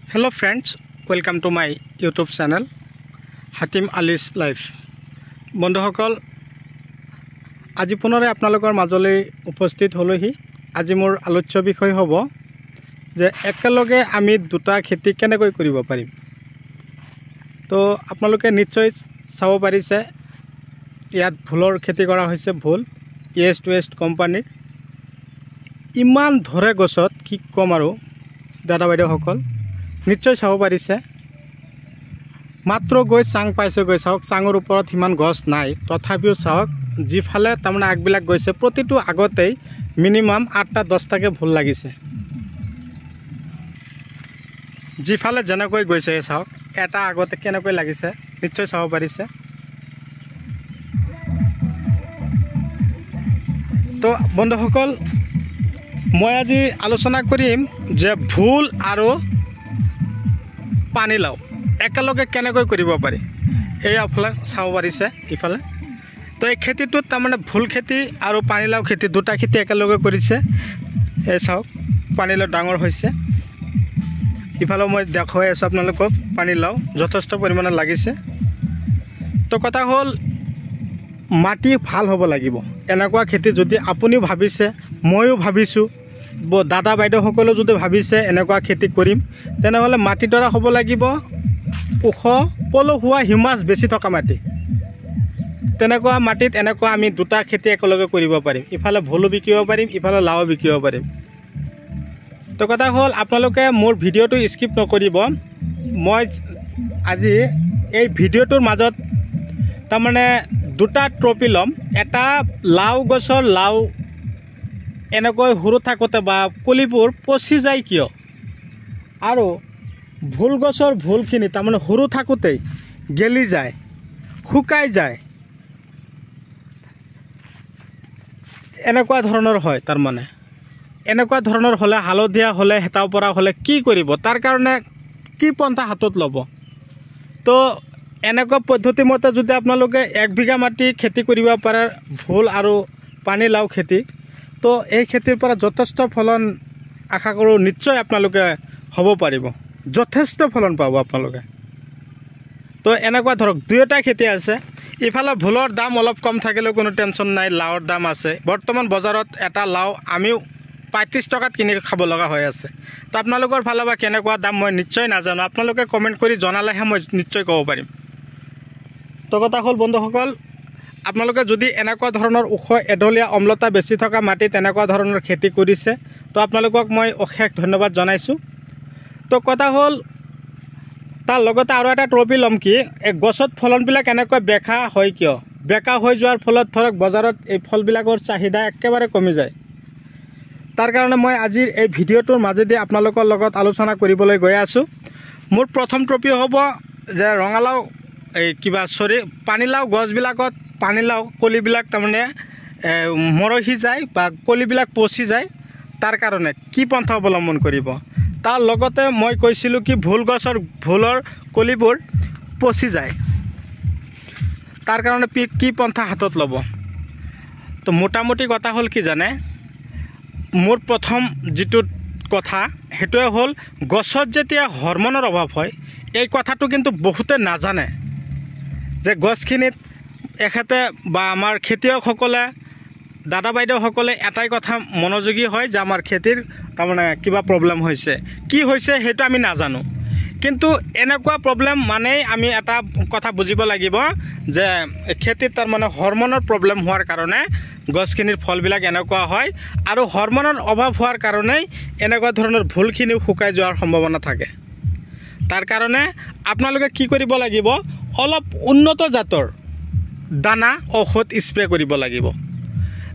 Hello friends, welcome to my YouTube channel Hatim Ali's Life. বন্ধুসকল আজি পুনৰে আপোনালোকৰ মাজলৈ উপস্থিত হলোহি। আজি মোৰ আলোচ্য বিষয় হ'ব যে একেলগে আমি দুটা খেতি কেনেকৈ কৰিব পাৰিম। তো আপোনালোকে নিশ্চয় চাব পাৰিছে ইয়াত ভুলৰ খেতি কৰা হৈছে। ভুল ইষ্ট ৱেষ্ট কোম্পানীৰ ইমান ধৰে গছত কি কম আৰু দাদা বাইদেউসকল নিশ্চয় চাব পাৰিছে। মাত্ৰ গৈ চাং পাইছে, গৈ চাওক চাঙৰ ওপৰত সিমান গছ নাই, তথাপিও চাওক যিফালে তাৰমানে আগবিলাক গৈছে প্ৰতিটো আগতেই মিনিমাম 8টা 10টাকৈ ভুল লাগিছে। যিফালে যেনেকৈ গৈছে চাওক এটা আগতে কেনেকৈ লাগিছে নিশ্চয় চাব পাৰিছে। তো বন্ধুসকল মই আজি আলোচনা কৰিম যে ভুল আৰু পানীলাও একেলগে কেনেকৈ কৰিব পাৰি। এইফালে চাব পাৰিছে ইফালে। তো এই খেতিটোত তাৰমানে ভুল খেতি আৰু পানীলাও খেতি দুটা খেতি একেলগে কৰিছে। এই চাওক পানীলাও ডাঙৰ হৈছে। ইফালেও মই দেখুৱাই আছোঁ আপোনালোকক পানীলাও যথেষ্ট পৰিমাণে লাগিছে। তো কথা হ'ল মাটি ভাল হ'ব লাগিব। এনেকুৱা খেতি যদি আপুনিও ভাবিছে, ময়ো ভাবিছোঁ, দাদা বাইদেউসকলেও যদি ভাবিছে এনেকুৱা খেতি কৰিম, তেনেহ'লে মাটিডৰা হ'ব লাগিব ওখ পলসুৱা হিউমাছ বেছি থকা মাটি। তেনেকুৱা মাটিত এনেকুৱা আমি দুটা খেতি একেলগে কৰিব পাৰিম। ইফালে ভুলো বিকিব পাৰিম, ইফালে লাও বিকিব পাৰিম। তো কথা হ'ল আপোনালোকে মোৰ ভিডিঅ'টো স্কিপ নকৰিব। মই আজি এই ভিডিঅ'টোৰ মাজত তাৰমানে দুটা ট্ৰফি ল'ম। এটা লাও গছৰ লাও এনেকৈ সৰু থাকোঁতে বা কলিবোৰ পচি যায় কিয়, আৰু ভুল গছৰ ভুলখিনি তাৰমানে সৰু থাকোঁতেই গেলি যায়, শুকাই যায়, এনেকুৱা ধৰণৰ হয়। তাৰমানে এনেকুৱা ধৰণৰ হ'লে, হালধীয়া হ'লে, হেতাও পৰা হ'লে কি কৰিব, তাৰ কাৰণে কি পন্থা হাতত ল'ব। তো এনেকুৱা পদ্ধতিমতে যদি আপোনালোকে 1 বিঘা মাটি খেতি কৰিব পাৰে ভুল আৰু পানীলাও খেতি, তো এই খেতিৰ পৰা যথেষ্ট ফলন আশা কৰোঁ নিশ্চয় আপোনালোকে হ'ব পাৰিব, যথেষ্ট ফলন পাব আপোনালোকে। তো এনেকুৱা ধৰক দুয়োটা খেতি আছে। ইফালে ভুলৰ দাম অলপ কম থাকিলেও কোনো টেনশ্যন নাই, লাওৰ দাম আছে। বৰ্তমান বজাৰত এটা লাও আমিও 35 টকাত কিনি খাব লগা হৈ আছে। তো আপোনালোকৰ ফালৰ পৰা কেনেকুৱা দাম মই নিশ্চয় নাজানো, আপোনালোকে কমেণ্ট কৰি জনালেহে মই নিশ্চয় ক'ব পাৰিম। তো কথা হ'ল বন্ধুসকল আপোনালোকে যদি এনেকুৱা ধৰণৰ ওখ এঢলীয়া অম্লতা বেছি থকা মাটিত এনেকুৱা ধৰণৰ খেতি কৰিছে, তো আপোনালোকক মই অশেষ ধন্যবাদ জনাইছোঁ। তো কথা হ'ল তাৰ লগতে আৰু এটা ট্ৰফি ল'ম কি, এই গছত ফলনবিলাক এনেকৈ বেকা হয় কিয়, বেকা হৈ যোৱাৰ ফলত ধৰক বজাৰত এই ফলবিলাকৰ চাহিদা একেবাৰে কমি যায়। তাৰ কাৰণে মই আজিৰ এই ভিডিঅ'টোৰ মাজেদি আপোনালোকৰ লগত আলোচনা কৰিবলৈ গৈ আছোঁ। মোৰ প্ৰথম ট্ৰফি হ'ব যে ৰঙালাও পানীলাও গছবিলাকত পানীলাও কলিবিলাক তাৰমানে মৰহি যায় বা কলিবিলাক পচি যায়, তাৰ কাৰণে কি পন্থা অৱলম্বন কৰিব। তাৰ লগতে মই কৈছিলোঁ কি ভুল গছৰ ভুলৰ কলিবোৰ পচি যায়, তাৰ কাৰণে কি পন্থা হাতত ল'ব। তো মোটামুটি কথা হ'ল কি জানে, মোৰ প্ৰথম যিটো কথা সেইটোৱে হ'ল গছত যেতিয়া হৰমনৰ অভাৱ হয়, এই কথাটো কিন্তু বহুতে নাজানে যে গছখিনিত এখেতে বা আমাৰ খেতিয়কসকলে দাদা বাইদেউসকলে এটাই কথা মনোযোগী হয় যে আমাৰ খেতিৰ তাৰমানে কিবা প্ৰব্লেম হৈছে, কি হৈছে সেইটো আমি নাজানো। কিন্তু এনেকুৱা প্ৰব্লেম মানেই আমি এটা কথা বুজিব লাগিব যে খেতিত তাৰমানে হৰমনৰ প্ৰব্লেম হোৱাৰ কাৰণে গছখিনিৰ ফলবিলাক এনেকুৱা হয়, আৰু হৰমনৰ অভাৱ হোৱাৰ কাৰণেই এনেকুৱা ধৰণৰ ভুলখিনিও শুকাই যোৱাৰ সম্ভাৱনা থাকে। তাৰ কাৰণে আপোনালোকে কি কৰিব লাগিব, অলপ উন্নত জাতৰ দানা ঔষধ স্প্ৰে কৰিব লাগিব।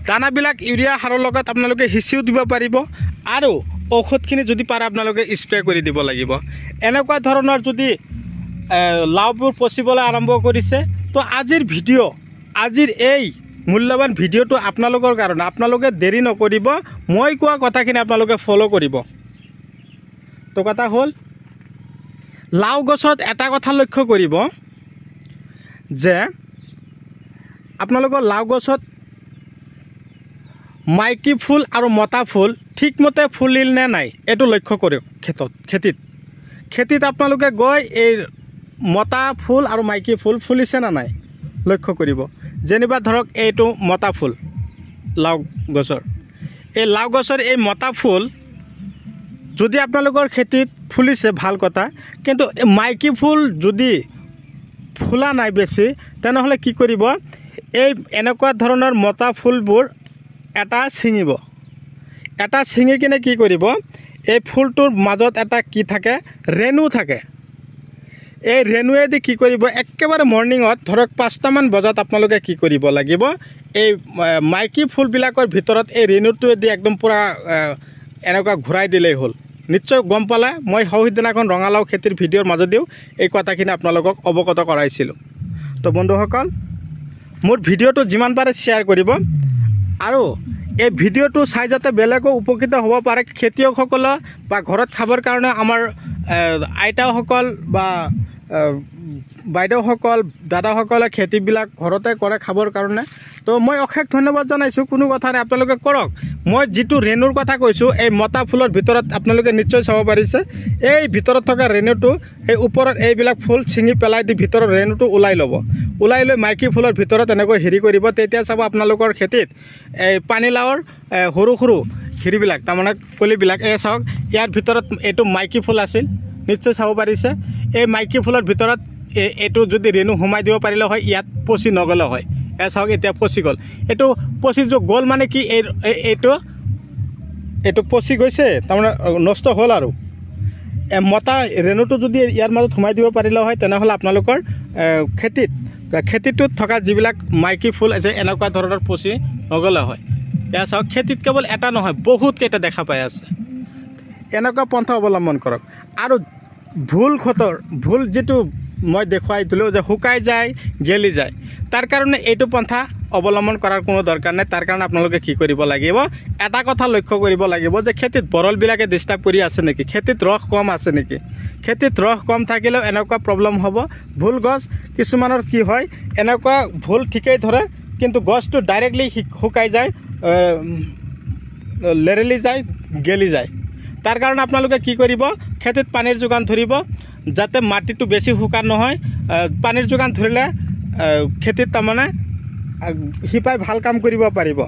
দানাবিলাক ইউৰিয়া সাৰৰ লগত আপোনালোকে সিঁচিও দিব পাৰিব, আৰু ঔষধখিনি যদি পাৰে আপোনালোকে স্প্ৰে কৰি দিব লাগিব। এনেকুৱা ধৰণৰ যদি লাওবোৰ পচিবলৈ আৰম্ভ কৰিছে, তো আজিৰ এই মূল্যৱান ভিডিঅ'টো আপোনালোকৰ কাৰণে। আপোনালোকে দেৰি নকৰিব, মই কোৱা কথাখিনি আপোনালোকে ফ'ল' কৰিব। তো কথা হ'ল লাও গছত এটা কথা লক্ষ্য কৰিব যে আপোনালোকৰ লাও গছত মাইকী ফুল আৰু মতা ফুল ঠিকমতে ফুলিল নে নাই এইটো লক্ষ্য কৰক খেতিত। খেতিত আপোনালোকে গৈ এই মতা ফুল আৰু মাইকী ফুল ফুলিছে না নাই লক্ষ্য কৰিব। যেনিবা ধৰক এইটো মতা ফুল লাও গছৰ, এই লাও গছৰ এই মতা ফুল যদি আপোনালোকৰ খেতিত ফুলিছে ভাল কথা, কিন্তু মাইকী ফুল যদি ফুলা নাই বেছি তেনেহ'লে কি কৰিব, এই এনেকুৱা ধৰণৰ মতা ফুলবোৰ এটা ছিঙিব। এটা ছিঙি কিনে কি কৰিব, এই ফুলটোৰ মাজত এটা কি থাকে, ৰেণু থাকে। এই ৰেণুৱেদি কি কৰিব, একেবাৰে মৰ্ণিঙত ধৰক 5টামান বজাত আপোনালোকে কি কৰিব লাগিব, এই মাইকী ফুলবিলাকৰ ভিতৰত এই ৰেণুটোৱেদি একদম পূৰা এনেকুৱা ঘূৰাই দিলেই হ'ল। নিশ্চয় গম পালে, মই সৌদিনাখন ৰঙালাও খেতিৰ ভিডিঅ'ৰ মাজতেও এই কথাখিনি আপোনালোকক অৱগত কৰাইছিলোঁ। তো বন্ধুসকল, মোৰ ভিডিঅ'টো যিমান পাৰে শ্বেয়াৰ কৰিব, আৰু এই ভিডিঅ'টো চাই যাতে বেলেগো উপকৃত হ'ব পাৰে। খেতিয়কসকলে বা ঘৰত খাবৰ কাৰণে আমাৰ আইতাসকল বা বাইদেউসকল দাদাসকলে খেতিবিলাক ঘৰতে কৰে খাবৰ কাৰণে। তো মই অশেষ ধন্যবাদ জনাইছোঁ, কোনো কথা নাই, আপোনালোকে কৰক। মই যিটো ৰেণুৰ কথা কৈছোঁ, এই মতা ফুলৰ ভিতৰত আপোনালোকে নিশ্চয় চাব পাৰিছে, এই ভিতৰত থকা ৰেণুটো এই ওপৰত এইবিলাক ফুল ছিঙি পেলাই দি ভিতৰৰ ৰেণুটো ওলাই ল'ব। ওলাই লৈ মাইকী ফুলৰ ভিতৰত এনেকৈ হেৰি কৰিব, তেতিয়া চাব আপোনালোকৰ খেতিত এই পানীলাওৰ সৰু সৰু হেৰিবিলাক, তাৰমানে কলিবিলাক, এই চাওক ইয়াৰ ভিতৰত এইটো মাইকী ফুল আছিল, নিশ্চয় চাব পাৰিছে। এই মাইকী ফুলৰ ভিতৰত এইটো যদি ৰেণু সোমাই দিব পাৰিলে হয়, ইয়াত পচি নগ'লে হয়। চাওক এতিয়া পচি গ'ল, এইটো পচি গ'ল মানে কি, এইটো পচি গৈছে, তাৰমানে নষ্ট হ'ল। আৰু মতা ৰেণুটো যদি ইয়াৰ মাজত সোমাই দিব পাৰিলে হয়, তেনেহ'লে আপোনালোকৰ খেতিটোত থকা যিবিলাক মাইকী ফুল আছে এনেকুৱা ধৰণৰ পচি নগ'লে হয়। এয়া চাওক, খেতিত কেৱল এটা নহয়, বহুত কেইটা দেখা পাই আছে। এনেকুৱা পন্থা অৱলম্বন কৰক। আৰু ভুল যিটো মই দেখুৱাই দিলোঁ যে শুকাই যায় গেলি যায়, তাৰ কাৰণে এইটো পন্থা অৱলম্বন কৰাৰ কোনো দৰকাৰ নাই। তাৰ কাৰণে আপোনালোকে কি কৰিব লাগিব, এটা কথা লক্ষ্য কৰিব লাগিব যে খেতিত বৰলবিলাকে ডিষ্টাৰ্ব কৰি আছে নেকি, খেতিত ৰস কম আছে নেকি। খেতিত ৰস কম থাকিলেও এনেকুৱা প্ৰব্লেম হ'ব। ভুল গছ কিছুমানৰ কি হয়, এনেকুৱা ভুল ঠিকেই ধৰে, কিন্তু গছটো ডাইৰেক্টলি শুকাই যায়, লেৰেলি যায়, গেলি যায়। তাৰ কাৰণে আপোনালোকে কি কৰিব, খেতিত পানীৰ যোগান ধৰিব, যাতে মাটিটো বেছি শুকান নহয়। পানীৰ যোগান ধৰিলে খেতিত তাৰমানে শিপাই ভাল কাম কৰিব পাৰিব।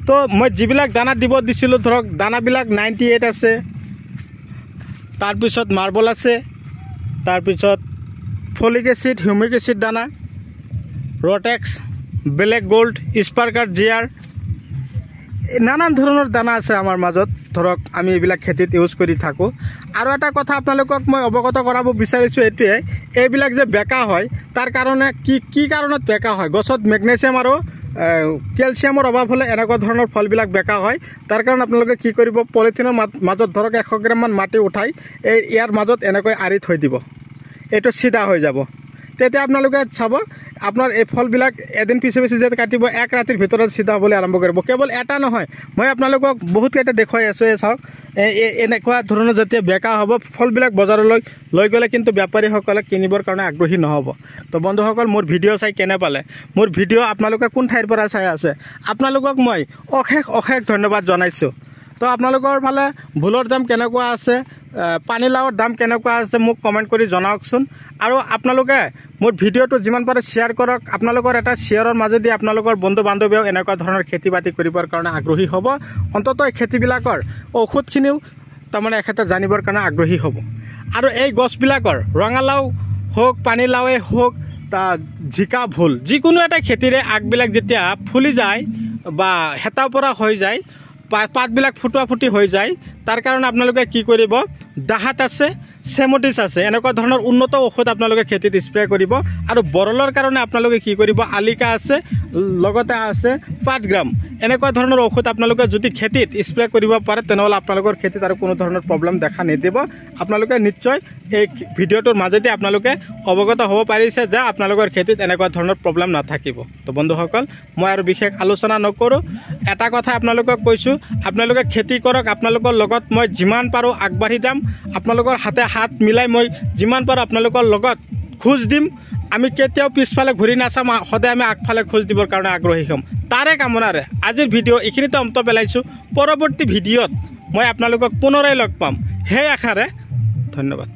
তো মই যিবিলাক দানা দিব দিছিলোঁ, ধৰক দানাবিলাক 98 আছে, তাৰপিছত মাৰ্বল আছে, তাৰপিছত ফলিক এচিড, হিউমিক এচিড দানা, ৰটেক্স, ব্লেক গোল্ড, স্পাৰ্কাৰ জিআৰ, নানান ধৰণৰ দানা আছে আমাৰ মাজত। ধৰক আমি এইবিলাক খেতিত ইউজ কৰি থাকোঁ। আৰু এটা কথা আপোনালোকক মই অৱগত কৰাব বিচাৰিছোঁ, এইটোৱে, এইবিলাক যে বেকা হয় তাৰ কাৰণে কি কাৰণত বেকা হয়, গছত মেগনেছিয়াম আৰু কেলছিয়ামৰ অভাৱ হ'লে এনেকুৱা ধৰণৰ ফলবিলাক বেকা হয়। তাৰ কাৰণে আপোনালোকে কি কৰিব, পলিথিনৰ মাজত ধৰক 100 গ্ৰামমান মাটি উঠাই ইয়াৰ মাজত এনেকৈ আঁৰি থৈ দিব, এইটো চিধা হৈ যাব। তেতিয়া আপোনালোকে চাব, আপোনাৰ এই ফলবিলাক এদিন পিছে পিছে যেতিয়া কাটিব, 1 ৰাতিৰ ভিতৰত চিধা হ'বলৈ আৰম্ভ কৰিব। কেৱল এটা নহয়, মই আপোনালোকক বহুতকেইটা দেখুৱাই আছোঁ। এই চাওক, এনেকুৱা ধৰণৰ যেতিয়া বেকা হ'ব, ফলবিলাক বজাৰলৈ লৈ গ'লে কিন্তু বেপাৰীসকলে কিনিবৰ কাৰণে আগ্ৰহী নহ'ব। তো বন্ধুসকল, মোৰ ভিডিঅ' চাই কেনে পালে, মোৰ ভিডিঅ' আপোনালোকে কোন ঠাইৰ পৰা চাই আছে, আপোনালোকক মই অশেষ ধন্যবাদ জনাইছোঁ। তো আপোনালোকৰ ফালে ভোলৰ দাম কেনেকুৱা আছে, পানীলাওৰ দাম কেনেকুৱা আছে, মোক কমেণ্ট কৰি জনাওকচোন। আৰু আপোনালোকে মোৰ ভিডিঅ'টো যিমান পাৰে শ্বেয়াৰ কৰক। আপোনালোকৰ এটা শ্বেয়াৰৰ মাজেদি আপোনালোকৰ বন্ধু বান্ধৱীয়েও এনেকুৱা ধৰণৰ খেতি বাতি কৰিবৰ কাৰণে আগ্ৰহী হ'ব। অন্ততঃ এই খেতিবিলাকৰ ঔষধখিনিও তাৰমানে এখেতে জানিবৰ কাৰণে আগ্ৰহী হ'ব। আৰু এই গছবিলাকৰ ৰঙালাও হওক, পানীলাওৱে হওক, জিকা, ভোল, যিকোনো এটা খেতিৰে আগবিলাক যেতিয়া ফুলি যায় বা হেতা পৰা হৈ যায়, পাতবিলাক ফুটি হৈ যায়, তাৰ কাৰণে আপোনালোকে কি কৰিব, ডাহাত আছে, চেমটিছ আছে, এনেকুৱা ধৰণৰ উন্নত ঔষধ আপোনালোকে খেতিত স্প্ৰে কৰিব। আৰু বৰলৰ কাৰণে আপোনালোকে কি কৰিব, আলিকা আছে, লগতে আছে পাতগ্ৰাম, এনেকুৱা ধৰণৰ ঔষধ আপোনালোকে যদি খেতিত স্প্ৰে কৰিব পাৰে, তেনেহ'লে আপোনালোকৰ খেতিত আৰু কোনো ধৰণৰ প্ৰব্লেম দেখা নিদিব। আপোনালোকে নিশ্চয় এই ভিডিঅ'টোৰ মাজেদি আপোনালোকে অৱগত হ'ব পাৰিছে যে আপোনালোকৰ খেতিত এনেকুৱা ধৰণৰ প্ৰব্লেম নাথাকিব। তো বন্ধুসকল, মই আৰু বিশেষ আলোচনা নকৰোঁ, এটা কথা আপোনালোকক কৈছোঁ, আপোনালোকে খেতি কৰক। আপোনালোকৰ লগত মই যিমান পাৰোঁ আগবাঢ়ি যাম, আপোনালোকৰ হাতে হাত মিলাই মই যিমান পাৰোঁ আপোনালোকৰ লগত খোজ দিম। আমি কেতিয়াও পিছফালে ঘূৰি নাচাম, সদায় আমি আগফালে খোজ দিবৰ কাৰণে আগ্ৰহী হ'ম। তাৰে কামনাৰে আজিৰ ভিডিঅ' এইখিনিতে অন্ত পেলাইছোঁ। পৰৱৰ্তী ভিডিঅ'ত মই আপোনালোকক পুনৰাই লগ পাম, সেই আশাৰে ধন্যবাদ।